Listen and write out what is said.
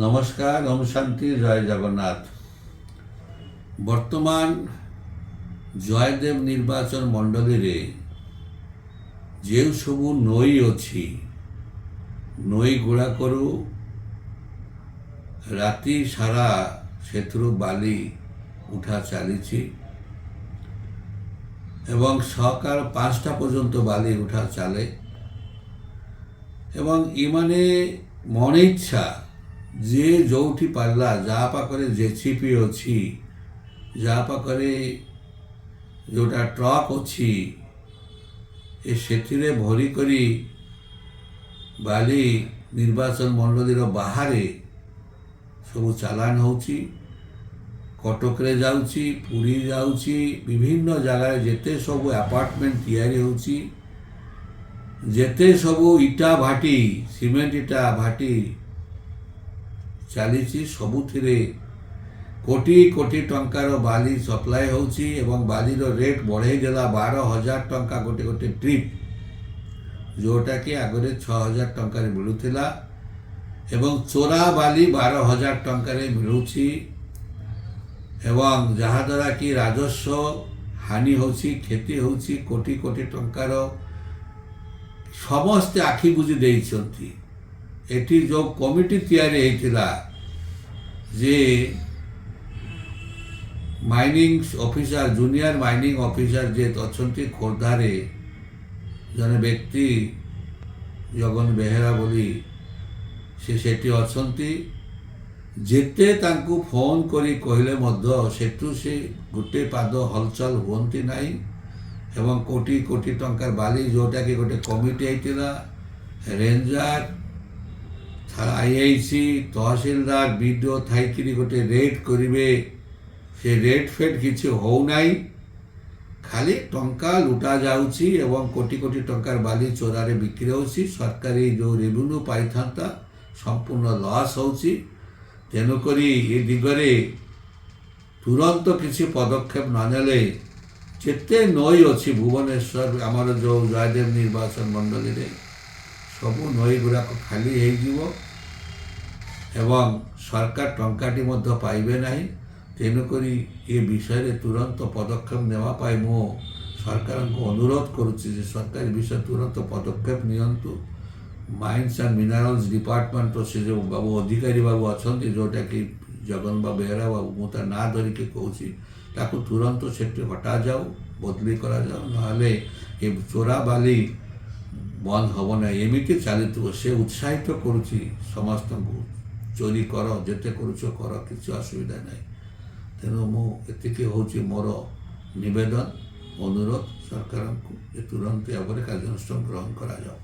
নমস্কার, ওম শান্তি, জয় জগন্নাথ। বর্তমান জয়দেব ନିର୍ବାଚନ ମଣ୍ଡଳୀରେ ଯେଉଁ ସବୁ ନଈ ଅଛି, ନଈ ଗୁଡ଼ାକରୁ ରାତି ସାରା ସେଥିରୁ ବାଲି ଉଠା ଚାଲିଛି ଏବଂ ସକାଳ 5ଟା ପର୍ଯ୍ୟନ୍ତ ବାଲି ଉଠା ଚାଲେ ଏବଂ ଏମାନେ ମନ ଇଚ୍ଛା ଯିଏ ଯେଉଁଠି ପାରିଲା, ଯାହା ପାଖରେ ଜେସିପି ଅଛି, ଯାହା ପାଖରେ ଯେଉଁଟା ଟ୍ରକ୍ ଅଛି, ସେଥିରେ ଭରି କରି ବାଲି ନିର୍ବାଚନ ମଣ୍ଡଳୀର ବାହାରେ ସବୁ ଚାଲାଣ ହେଉଛି। କଟକରେ ଯାଉଛି, ପୁରୀ ଯାଉଛି, ବିଭିନ୍ନ ଜାଗାରେ ଯେତେ ସବୁ ଆପାର୍ଟମେଣ୍ଟ ତିଆରି ହେଉଛି, ଯେତେ ସବୁ ଇଟା ଭାଟି, ସିମେଣ୍ଟ ଇଟା ଭାଟି ଚାଲିଛି, ସବୁଥିରେ କୋଟି କୋଟି ଟଙ୍କାର ବାଲି ସପ୍ଲାଏ ହେଉଛି ଏବଂ ବାଲିର ରେଟ୍ ବଢ଼େଇ ଦେଲା 12,000 ଟଙ୍କା ଗୋଟେ ଗୋଟେ ଟ୍ରିପ୍, ଯେଉଁଟାକି ଆଗରେ 6,000 ଟଙ୍କାରେ ମିଳୁଥିଲା ଏବଂ ଚୋରା ବାଲି 12,000 ଟଙ୍କାରେ ମିଳୁଛି ଏବଂ ଯାହାଦ୍ୱାରା କି ରାଜସ୍ୱ ହାନି ହେଉଛି, କ୍ଷତି ହେଉଛି। କୋଟି କୋଟି ଟଙ୍କାର ସମସ୍ତେ ଆଖି ବୁଜି ଦେଇଛନ୍ତି। ଏଠି ଯେଉଁ କମିଟି ତିଆରି ହେଇଥିଲା, ଯେ mining officer, junior mining officer ଯେ ଅଛନ୍ତି ଖୋର୍ଦ୍ଧାରେ, ଜଣେ ବ୍ୟକ୍ତି ଜଗନ ବେହେରା ବୋଲି ସେ ସେଠି ଅଛନ୍ତି। ଯେତେ ତାଙ୍କୁ ଫୋନ୍ କରି କହିଲେ ମଧ୍ୟ ସେଠୁ ସେ ଗୋଟେ ପାଦ ହଲଚଲ ହୁଅନ୍ତି ନାହିଁ ଏବଂ କୋଟି କୋଟି ଟଙ୍କାର ବାଲି, ଯେଉଁଟାକି ଗୋଟେ କମିଟି ହେଇଥିଲା, ରେଞ୍ଜର, IIC, ତହସିଲଦାର, BDO ଥାଇକିରି ଗୋଟେ ରେଟ୍ କରିବେ, ସେ ରେଟ୍ ଫେଟ୍ କିଛି ହେଉନାହିଁ। ଖାଲି ଟଙ୍କା ଲୁଟା ଯାଉଛି ଏବଂ କୋଟି କୋଟି ଟଙ୍କାର ବାଲି ଚୋରାରେ ବିକ୍ରି ହେଉଛି। ସରକାରୀ ଯେଉଁ ରେଭିନ୍ୟୁ ପାଇଥାନ୍ତା ସମ୍ପୂର୍ଣ୍ଣ ଲସ୍ ହେଉଛି। ତେଣୁକରି ଏ ଦିଗରେ ତୁରନ୍ତ କିଛି ପଦକ୍ଷେପ ନ ନେଲେ ଯେତେ ନଈ ଅଛି ଭୁବନେଶ୍ୱର, ଆମର ଯେଉଁ ଜୟଦେବ ନିର୍ବାଚନ ମଣ୍ଡଳୀରେ, ସବୁ ନଈ ଗୁଡ଼ାକ ଖାଲି ହେଇଯିବ ଏବଂ ସରକାର ଟଙ୍କାଟି ମଧ୍ୟ ପାଇବେ ନାହିଁ। ତେଣୁକରି ଏ ବିଷୟରେ ତୁରନ୍ତ ପଦକ୍ଷେପ ନେବା ପାଇଁ ମୁଁ ସରକାରଙ୍କୁ ଅନୁରୋଧ କରୁଛି ଯେ ସରକାର ଏ ବିଷୟରେ ତୁରନ୍ତ ପଦକ୍ଷେପ ନିଅନ୍ତୁ। ମାଇନ୍ସ ଆଣ୍ଡ ମିନେରାଲ୍ସ ଡିପାର୍ଟମେଣ୍ଟର ସେ ଯେଉଁ ବାବୁ ଅଧିକାରୀ ବାବୁ ଅଛନ୍ତି, ଯେଉଁଟାକି ଜଗନ ବେହେରା ବାବୁ, ମୁଁ ତା ନାଁ ଧରିକି କହୁଛି, ତାକୁ ତୁରନ୍ତ ସେଠି ହଟାଯାଉ, ବଦଲି କରାଯାଉ, ନହେଲେ ଏ ଚୋରା ବାଲି ବନ୍ଦ ହେବ ନାହିଁ। ଏମିତି ଚାଲିଥିବ। ସେ ଉତ୍ସାହିତ କରୁଛି ସମସ୍ତଙ୍କୁ, ଚୋରି କର, ଯେତେ କରୁଛ କର, କିଛି ଅସୁବିଧା ନାହିଁ। ତେଣୁ ମୁଁ ଏତିକି ହେଉଛି ମୋର ନିବେଦନ, ଅନୁରୋଧ ସରକାରଙ୍କୁ ଯେ ତୁରନ୍ତ ଭାବରେ କାର୍ଯ୍ୟାନୁଷ୍ଠାନ ଗ୍ରହଣ କରାଯାଉ।